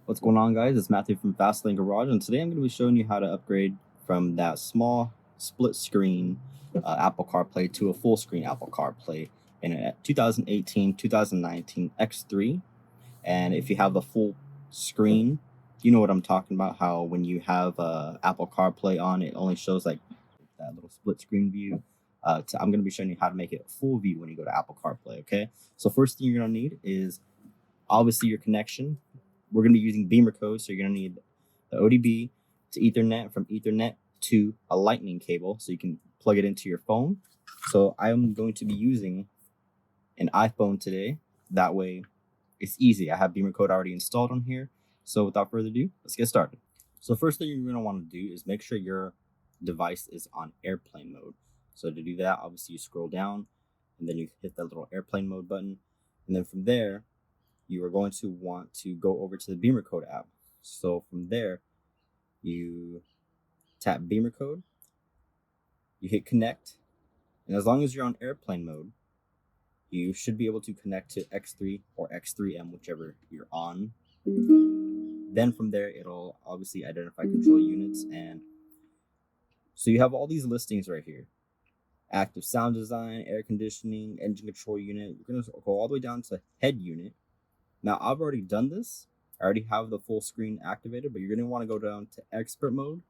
What's going on, guys? It's Matthew from Fastlane Garage, and today I'm going to be showing you how to upgrade from that small split screen Apple CarPlay to a full screen Apple CarPlay in a 2018-2019 X3. And if you have the full screen, you know what I'm talking about, how when you have Apple CarPlay on, it only shows like that little split screen view. I'm going to be showing you how to make it a full view when you go to Apple CarPlay, okay? So first thing you're going to need is obviously your connection. We're going to be using BimmerCode, so you're going to need the ODB to Ethernet, from Ethernet to a lightning cable, so you can plug it into your phone. So I'm going to be using an iPhone today. That way it's easy. I have BimmerCode already installed on here. So without further ado, let's get started. So first thing you're going to want to do is make sure your device is on airplane mode. So to do that, obviously you scroll down and then you hit that little airplane mode button. And then from there, you are going to want to go over to the BimmerCode app. So from there, you tap BimmerCode, you hit connect, and as long as you're on airplane mode, you should be able to connect to X3 or X3M, whichever you're on. Then from there, it'll obviously identify control units, and so you have all these listings right here. Active sound design, air conditioning, engine control unit. You're going to go all the way down to head unit. Now, I've already done this. I already have the full screen activated, but you're going to want to go down to expert mode.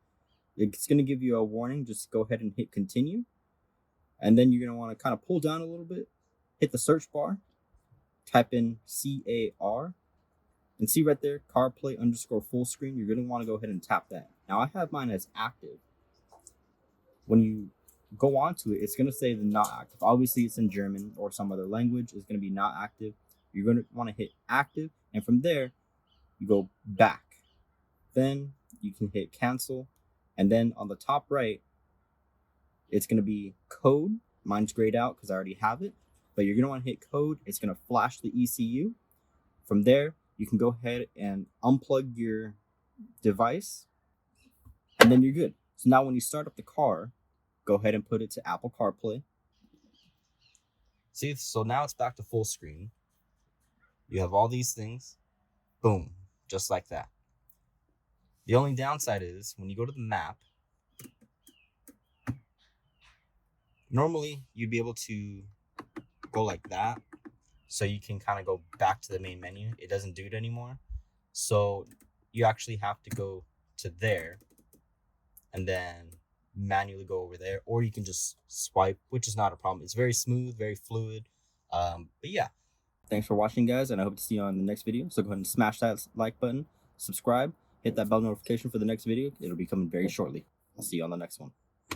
It's going to give you a warning. Just go ahead and hit continue. And then you're going to want to kind of pull down a little bit, hit the search bar, type in CAR, and see right there, CarPlay _ full screen. You're going to want to go ahead and tap that. Now, I have mine as active. When you go onto it, it's going to say the not active. Obviously, it's in German or some other language. It's going to be not active. You're going to want to hit active, and from there, you go back. Then you can hit cancel, and then on the top right, it's going to be code. Mine's grayed out because I already have it, but you're going to want to hit code. It's going to flash the ECU. From there, you can go ahead and unplug your device, and then you're good. So now when you start up the car, go ahead and put it to Apple CarPlay. See, so now it's back to full screen. You have all these things, boom, just like that. The only downside is when you go to the map, normally you'd be able to go like that, so you can kind of go back to the main menu. It doesn't do it anymore. So you actually have to go to there and then manually go over there, or you can just swipe, which is not a problem. It's very smooth, very fluid. But yeah. Thanks for watching, guys, and I hope to see you on the next video. So go ahead and smash that like button, subscribe, hit that bell notification for the next video. It'll be coming very shortly. I'll see you on the next one.